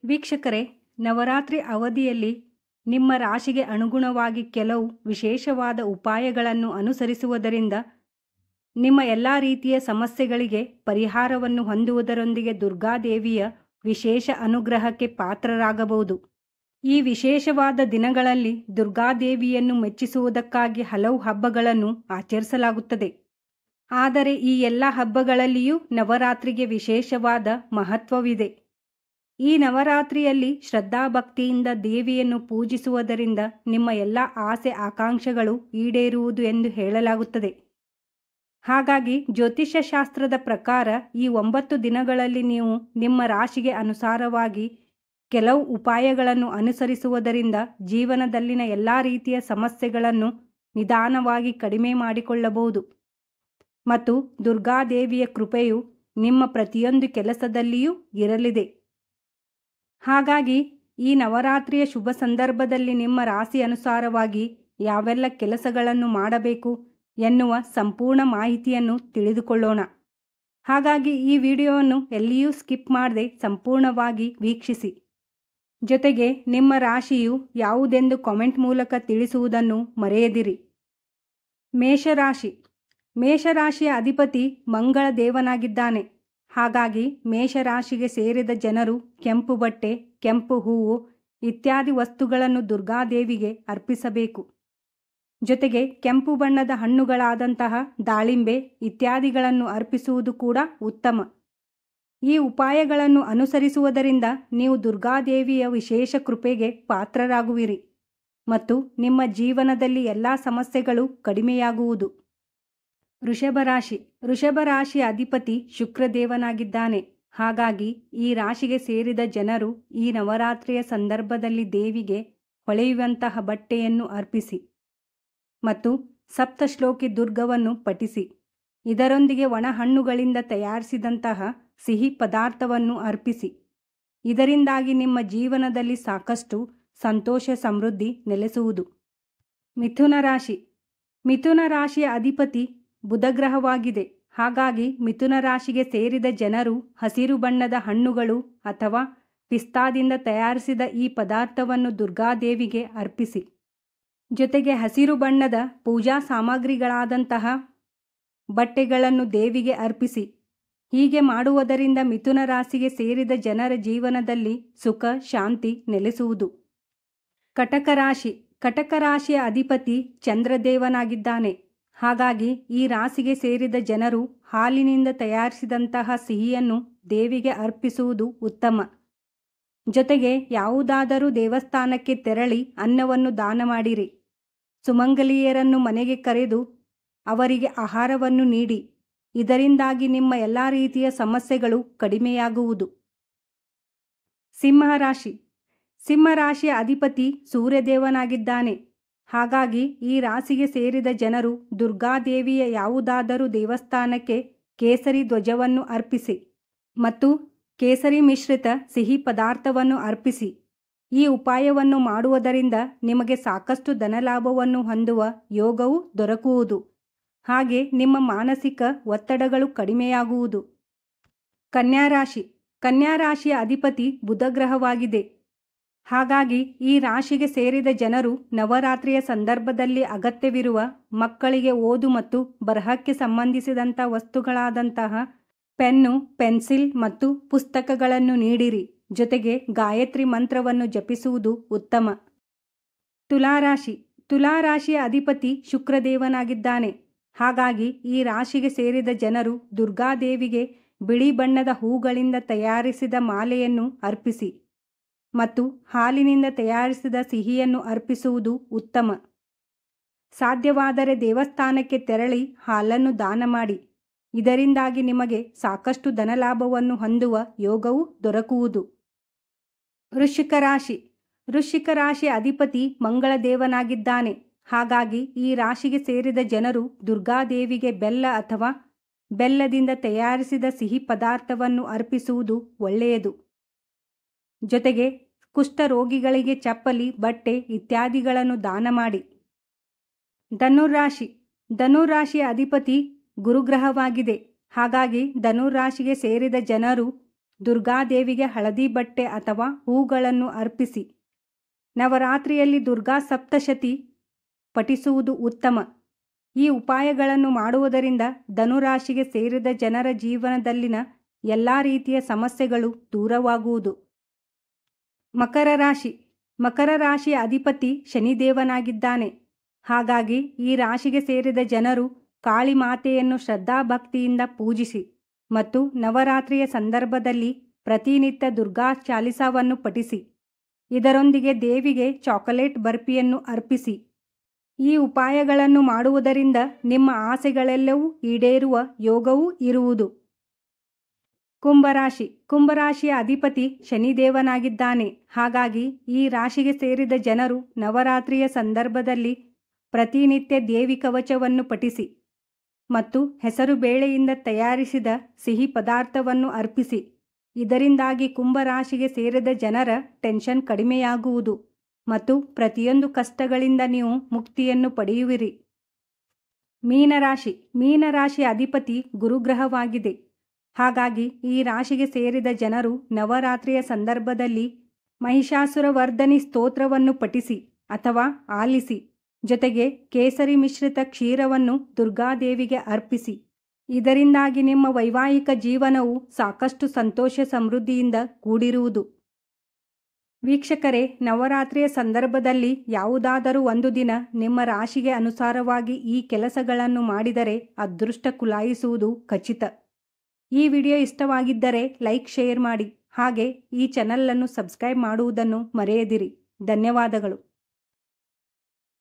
ವೀಕ್ಷಕರೇ, ನವರಾತ್ರಿ ಅವಧಿಯಲ್ಲಿ ನಿಮ್ಮ ರಾಶಿಗೆ ಅನುಗುಣವಾಗಿ ಕೆಲವು ವಿಶೇಷವಾದ ಉಪಾಯಗಳನ್ನು ಅನುಸರಿಸುವುದರಿಂದ ನಿಮ್ಮ ಎಲ್ಲ ರೀತಿಯ ಸಮಸ್ಯೆಗಳಿಗೆ ಪರಿಹಾರವನ್ನು ಹೊಂದುವುದರೊಂದಿಗೆ ದುರ್ಗಾದೇವಿಯ ವಿಶೇಷ ಅನುಗ್ರಹಕ್ಕೆ ಪಾತ್ರರಾಗಬಹುದು. ಈ ವಿಶೇಷವಾದ ದಿನಗಳಲ್ಲಿ ದುರ್ಗಾದೇವಿಯನ್ನು ಮೆಚ್ಚಿಸುವುದಕ್ಕಾಗಿ ಹಲವು ಹಬ್ಬಗಳನ್ನು ಆಚರಿಸಲಾಗುತ್ತದೆ. ಆದರೆ ಈ ಎಲ್ಲ ಹಬ್ಬಗಳಲ್ಲಿಯೂ ನವರಾತ್ರಿಗೆ ವಿಶೇಷವಾದ ಮಹತ್ವವಿದೆ. ಈ ನವರಾತ್ರಿಯಲ್ಲಿ ಶ್ರದ್ಧಾಭಕ್ತಿಯಿಂದ ದೇವಿಯನ್ನು ಪೂಜಿಸುವುದರಿಂದ ನಿಮ್ಮ ಎಲ್ಲ ಆಸೆ ಆಕಾಂಕ್ಷೆಗಳು ಈಡೇರುವುದು ಎಂದು ಹೇಳಲಾಗುತ್ತದೆ. ಹಾಗಾಗಿ ಜ್ಯೋತಿಷ್ಯ ಶಾಸ್ತ್ರದ ಪ್ರಕಾರ ಈ 9 ದಿನಗಳಲ್ಲಿ ನೀವು ನಿಮ್ಮ ರಾಶಿಗೆ ಅನುಸಾರವಾಗಿ ಕೆಲವು ಉಪಾಯಗಳನ್ನು ಅನುಸರಿಸುವುದರಿಂದ ಜೀವನದಲ್ಲಿನ ಎಲ್ಲ ರೀತಿಯ ಸಮಸ್ಯೆಗಳನ್ನು ನಿಧಾನವಾಗಿ ಕಡಿಮೆ ಮಾಡಿಕೊಳ್ಳಬಹುದು ಮತ್ತು ದುರ್ಗಾದೇವಿಯ ಕೃಪೆಯು ನಿಮ್ಮ ಪ್ರತಿಯೊಂದು ಕೆಲಸದಲ್ಲಿಯೂ ಇರಲಿದೆ. ಹಾಗಾಗಿ ಈ ನವರಾತ್ರಿಯ ಶುಭ ಸಂದರ್ಭದಲ್ಲಿ ನಿಮ್ಮ ರಾಶಿ ಅನುಸಾರವಾಗಿ ಯಾವೆಲ್ಲ ಕೆಲಸಗಳನ್ನು ಮಾಡಬೇಕು ಎನ್ನುವ ಸಂಪೂರ್ಣ ಮಾಹಿತಿಯನ್ನು ತಿಳಿದುಕೊಳ್ಳೋಣ. ಹಾಗಾಗಿ ಈ ವಿಡಿಯೋವನ್ನು ಎಲ್ಲಿಯೂ ಸ್ಕಿಪ್ ಮಾಡದೆ ಸಂಪೂರ್ಣವಾಗಿ ವೀಕ್ಷಿಸಿ. ಜೊತೆಗೆ ನಿಮ್ಮ ರಾಶಿಯು ಯಾವುದೆಂದು ಕಾಮೆಂಟ್ ಮೂಲಕ ತಿಳಿಸುವುದನ್ನು ಮರೆಯದಿರಿ. ಮೇಷರಾಶಿ. ಮೇಷರಾಶಿಯ ಅಧಿಪತಿ ಮಂಗಳ ದೇವನಾಗಿದ್ದಾನೆ. ಹಾಗಾಗಿ ಮೇಷರಾಶಿಗೆ ಸೇರಿದ ಜನರು ಕೆಂಪು ಬಟ್ಟೆ, ಕೆಂಪು ಹೂವು ಇತ್ಯಾದಿ ವಸ್ತುಗಳನ್ನು ದುರ್ಗಾದೇವಿಗೆ ಅರ್ಪಿಸಬೇಕು. ಜೊತೆಗೆ ಕೆಂಪು ಬಣ್ಣದ ಹಣ್ಣುಗಳಾದಂತಹ ದಾಳಿಂಬೆ ಇತ್ಯಾದಿಗಳನ್ನು ಅರ್ಪಿಸುವುದು ಕೂಡ ಉತ್ತಮ. ಈ ಉಪಾಯಗಳನ್ನು ಅನುಸರಿಸುವುದರಿಂದ ನೀವು ದುರ್ಗಾದೇವಿಯ ವಿಶೇಷ ಕೃಪೆಗೆ ಪಾತ್ರರಾಗುವಿರಿ ಮತ್ತು ನಿಮ್ಮ ಜೀವನದಲ್ಲಿ ಎಲ್ಲ ಸಮಸ್ಯೆಗಳು ಕಡಿಮೆಯಾಗುವುದು. ವೃಷಭರಾಶಿ. ವೃಷಭರಾಶಿಯ ಅಧಿಪತಿ ಶುಕ್ರದೇವನಾಗಿದ್ದಾನೆ. ಹಾಗಾಗಿ ಈ ರಾಶಿಗೆ ಸೇರಿದ ಜನರು ಈ ನವರಾತ್ರಿಯ ಸಂದರ್ಭದಲ್ಲಿ ದೇವಿಗೆ ಹೊಳೆಯುವಂತಹ ಬಟ್ಟೆಯನ್ನು ಅರ್ಪಿಸಿ ಮತ್ತು ಸಪ್ತಶ್ಲೋಕಿ ದುರ್ಗವನ್ನು ಪಠಿಸಿ. ಇದರೊಂದಿಗೆ ಒಣ ಹಣ್ಣುಗಳಿಂದ ತಯಾರಿಸಿದಂತಹ ಸಿಹಿ ಪದಾರ್ಥವನ್ನು ಅರ್ಪಿಸಿ. ಇದರಿಂದಾಗಿ ನಿಮ್ಮ ಜೀವನದಲ್ಲಿ ಸಾಕಷ್ಟು ಸಂತೋಷ ಸಮೃದ್ಧಿ ನೆಲೆಸುವುದು. ಮಿಥುನ ರಾಶಿ. ಮಿಥುನ ರಾಶಿಯ ಅಧಿಪತಿ ಬುಧಗ್ರಹವಾಗಿದೆ. ಹಾಗಾಗಿ ಮಿಥುನ ರಾಶಿಗೆ ಸೇರಿದ ಜನರು ಹಸಿರು ಬಣ್ಣದ ಹಣ್ಣುಗಳು ಅಥವಾ ಪಿಸ್ತಾದಿಂದ ತಯಾರಿಸಿದ ಈ ಪದಾರ್ಥವನ್ನು ದುರ್ಗಾದೇವಿಗೆ ಅರ್ಪಿಸಿ. ಜೊತೆಗೆ ಹಸಿರು ಬಣ್ಣದ ಪೂಜಾ ಸಾಮಗ್ರಿಗಳಾದಂತಹ ಬಟ್ಟೆಗಳನ್ನು ದೇವಿಗೆ ಅರ್ಪಿಸಿ. ಹೀಗೆ ಮಾಡುವುದರಿಂದ ಮಿಥುನ ರಾಶಿಗೆ ಸೇರಿದ ಜನರ ಜೀವನದಲ್ಲಿ ಸುಖ ಶಾಂತಿ ನೆಲೆಸುವುದು. ಕಟಕ ರಾಶಿ. ಕಟಕ ರಾಶಿಯ ಅಧಿಪತಿ ಚಂದ್ರದೇವನಾಗಿದ್ದಾನೆ. ಹಾಗಾಗಿ ಈ ರಾಶಿಗೆ ಸೇರಿದ ಜನರು ಹಾಲಿನಿಂದ ತಯಾರಿಸಿದಂತಹ ಸಿಹಿಯನ್ನು ದೇವಿಗೆ ಅರ್ಪಿಸುವುದು ಉತ್ತಮ. ಜೊತೆಗೆ ಯಾವುದಾದರೂ ದೇವಸ್ಥಾನಕ್ಕೆ ತೆರಳಿ ಅನ್ನವನ್ನು ದಾನ ಮಾಡಿರಿ. ಸುಮಂಗಲಿಯರನ್ನು ಮನೆಗೆ ಕರೆದು ಅವರಿಗೆ ಆಹಾರವನ್ನು ನೀಡಿ. ಇದರಿಂದಾಗಿ ನಿಮ್ಮ ಎಲ್ಲ ರೀತಿಯ ಸಮಸ್ಯೆಗಳು ಕಡಿಮೆಯಾಗುವುದು. ಸಿಂಹರಾಶಿ. ಸಿಂಹರಾಶಿಯ ಅಧಿಪತಿ ಸೂರ್ಯದೇವನಾಗಿದ್ದಾನೆ. ಹಾಗಾಗಿ ಈ ರಾಶಿಗೆ ಸೇರಿದ ಜನರು ದುರ್ಗಾದೇವಿಯ ಯಾವುದಾದರೂ ದೇವಸ್ಥಾನಕ್ಕೆ ಕೇಸರಿ ಧ್ವಜವನ್ನು ಅರ್ಪಿಸಿ ಮತ್ತು ಕೇಸರಿ ಮಿಶ್ರಿತ ಸಿಹಿ ಪದಾರ್ಥವನ್ನು ಅರ್ಪಿಸಿ. ಈ ಉಪಾಯವನ್ನು ಮಾಡುವುದರಿಂದ ನಿಮಗೆ ಸಾಕಷ್ಟು ಧನಲಾಭವನ್ನು ಹೊಂದುವ ಯೋಗವು ದೊರಕುವುದು. ಹಾಗೆ ನಿಮ್ಮ ಮಾನಸಿಕ ಒತ್ತಡಗಳು ಕಡಿಮೆಯಾಗುವುದು. ಕನ್ಯಾ ರಾಶಿ. ಕನ್ಯಾ ರಾಶಿಯ ಅಧಿಪತಿ ಬುಧಗ್ರಹವಾಗಿದೆ. ಹಾಗಾಗಿ ಈ ರಾಶಿಗೆ ಸೇರಿದ ಜನರು ನವರಾತ್ರಿಯ ಸಂದರ್ಭದಲ್ಲಿ ಅಗತ್ಯವಿರುವ ಮಕ್ಕಳಿಗೆ ಓದು ಮತ್ತು ಬರಹಕ್ಕೆ ಸಂಬಂಧಿಸಿದಂಥ ವಸ್ತುಗಳಾದಂತಹ ಪೆನ್ನು, ಪೆನ್ಸಿಲ್ ಮತ್ತು ಪುಸ್ತಕಗಳನ್ನು ನೀಡಿರಿ. ಜೊತೆಗೆ ಗಾಯತ್ರಿ ಮಂತ್ರವನ್ನು ಜಪಿಸುವುದು ಉತ್ತಮ. ತುಲಾರಾಶಿ. ತುಲಾರಾಶಿಯ ಅಧಿಪತಿ ಶುಕ್ರದೇವನಾಗಿದ್ದಾನೆ. ಹಾಗಾಗಿ ಈ ರಾಶಿಗೆ ಸೇರಿದ ಜನರು ದುರ್ಗಾದೇವಿಗೆ ಬಿಳಿ ಬಣ್ಣದ ಹೂಗಳಿಂದ ತಯಾರಿಸಿದ ಮಾಲೆಯನ್ನು ಅರ್ಪಿಸಿ ಮತ್ತು ಹಾಲಿನಿಂದ ತಯಾರಿಸಿದ ಸಿಹಿಯನ್ನು ಅರ್ಪಿಸುವುದು ಉತ್ತಮ. ಸಾಧ್ಯವಾದರೆ ದೇವಸ್ಥಾನಕ್ಕೆ ತೆರಳಿ ಹಾಲನ್ನು ದಾನ ಮಾಡಿ. ಇದರಿಂದಾಗಿ ನಿಮಗೆ ಸಾಕಷ್ಟು ಧನಲಾಭವನ್ನು ಹೊಂದುವ ಯೋಗವು ದೊರಕುವುದು. ವೃಶ್ಚಿಕ ರಾಶಿ. ವೃಶ್ಚಿಕ ರಾಶಿಯ ಅಧಿಪತಿ ಮಂಗಳ ದೇವನಾಗಿದ್ದಾನೆ. ಹಾಗಾಗಿ ಈ ರಾಶಿಗೆ ಸೇರಿದ ಜನರು ದುರ್ಗಾದೇವಿಗೆ ಬೆಲ್ಲ ಅಥವಾ ಬೆಲ್ಲದಿಂದ ತಯಾರಿಸಿದ ಸಿಹಿ ಪದಾರ್ಥವನ್ನು ಅರ್ಪಿಸುವುದು ಒಳ್ಳೆಯದು. ಜೊತೆಗೆ ಕುಷ್ಠರೋಗಿಗಳಿಗೆ ಚಪ್ಪಲಿ, ಬಟ್ಟೆ ಇತ್ಯಾದಿಗಳನ್ನು ದಾನ ಮಾಡಿ. ಧನುರಾಶಿ. ಧನುರಾಶಿಯ ಅಧಿಪತಿ ಗುರುಗ್ರಹವಾಗಿದೆ. ಹಾಗಾಗಿ ಧನುರಾಶಿಗೆ ಸೇರಿದ ಜನರು ದುರ್ಗಾದೇವಿಗೆ ಹಳದಿ ಬಟ್ಟೆ ಅಥವಾ ಹೂಗಳನ್ನು ಅರ್ಪಿಸಿ. ನವರಾತ್ರಿಯಲ್ಲಿ ದುರ್ಗಾ ಸಪ್ತಶತಿ ಪಠಿಸುವುದು ಉತ್ತಮ. ಈ ಉಪಾಯಗಳನ್ನು ಮಾಡುವುದರಿಂದ ಧನುರಾಶಿಗೆ ಸೇರಿದ ಜನರ ಜೀವನದಲ್ಲಿನ ಎಲ್ಲ ರೀತಿಯ ಸಮಸ್ಯೆಗಳು ದೂರವಾಗುವುದು. ಮಕರ ರಾಶಿ. ಮಕರ ರಾಶಿಯ ಅಧಿಪತಿ ಶನಿದೇವನಾಗಿದ್ದಾನೆ. ಹಾಗಾಗಿ ಈ ರಾಶಿಗೆ ಸೇರಿದ ಜನರು ಕಾಳಿ ಮಾತೆಯನ್ನು ಶ್ರದ್ಧಾಭಕ್ತಿಯಿಂದ ಪೂಜಿಸಿ ಮತ್ತು ನವರಾತ್ರಿಯ ಸಂದರ್ಭದಲ್ಲಿ ಪ್ರತಿನಿತ್ಯ ದುರ್ಗಾ ಚಾಲಿಸಾವನ್ನು ಪಠಿಸಿ. ಇದರೊಂದಿಗೆ ದೇವಿಗೆ ಚಾಕೊಲೇಟ್ ಬರ್ಫಿಯನ್ನು ಅರ್ಪಿಸಿ. ಈ ಉಪಾಯಗಳನ್ನು ಮಾಡುವುದರಿಂದ ನಿಮ್ಮ ಆಸೆಗಳೆಲ್ಲವೂ ಈಡೇರುವ ಯೋಗವೂ ಇರುವುದು. ಕುಂಭರಾಶಿ. ಕುಂಭರಾಶಿಯ ಅಧಿಪತಿ ಶನಿದೇವನಾಗಿದ್ದಾನೆ. ಹಾಗಾಗಿ ಈ ರಾಶಿಗೆ ಸೇರಿದ ಜನರು ನವರಾತ್ರಿಯ ಸಂದರ್ಭದಲ್ಲಿ ಪ್ರತಿನಿತ್ಯ ದೇವಿ ಕವಚವನ್ನು ಪಠಿಸಿ ಮತ್ತು ಹೆಸರು ಬೇಳೆಯಿಂದ ತಯಾರಿಸಿದ ಸಿಹಿ ಪದಾರ್ಥವನ್ನು ಅರ್ಪಿಸಿ. ಇದರಿಂದಾಗಿ ಕುಂಭರಾಶಿಗೆ ಸೇರಿದ ಜನರ ಟೆನ್ಷನ್ ಕಡಿಮೆಯಾಗುವುದು ಮತ್ತು ಪ್ರತಿಯೊಂದು ಕಷ್ಟಗಳಿಂದ ನೀವು ಮುಕ್ತಿಯನ್ನು ಪಡೆಯುವಿರಿ. ಮೀನರಾಶಿ. ಮೀನರಾಶಿಯ ಅಧಿಪತಿ ಗುರುಗ್ರಹವಾಗಿದೆ. ಹಾಗಾಗಿ ಈ ರಾಶಿಗೆ ಸೇರಿದ ಜನರು ನವರಾತ್ರಿಯ ಸಂದರ್ಭದಲ್ಲಿ ಮಹಿಷಾಸುರವರ್ಧನಿ ಸ್ತೋತ್ರವನ್ನು ಪಠಿಸಿ ಅಥವಾ ಆಲಿಸಿ. ಜೊತೆಗೆ ಕೇಸರಿ ಮಿಶ್ರಿತ ಕ್ಷೀರವನ್ನು ದುರ್ಗಾದೇವಿಗೆ ಅರ್ಪಿಸಿ. ಇದರಿಂದಾಗಿ ನಿಮ್ಮ ವೈವಾಹಿಕ ಜೀವನವು ಸಾಕಷ್ಟು ಸಂತೋಷ ಸಮೃದ್ಧಿಯಿಂದ ಕೂಡಿರುವುದು. ವೀಕ್ಷಕರೇ, ನವರಾತ್ರಿಯ ಸಂದರ್ಭದಲ್ಲಿ ಯಾವುದಾದರೂ ಒಂದು ದಿನ ನಿಮ್ಮ ರಾಶಿಗೆ ಅನುಸಾರವಾಗಿ ಈ ಕೆಲಸಗಳನ್ನು ಮಾಡಿದರೆ ಅದೃಷ್ಟ ಕುಲಾಯಿಸುವುದು ಖಚಿತ. ಈ ವಿಡಿಯೋ ಇಷ್ಟವಾಗಿದ್ದರೆ ಲೈಕ್, ಶೇರ್ ಮಾಡಿ. ಹಾಗೆ ಈ ಚಾನಲನ್ನು ಸಬ್ಸ್ಕ್ರೈಬ್ ಮಾಡುವುದನ್ನು ಮರೆಯದಿರಿ. ಧನ್ಯವಾದಗಳು.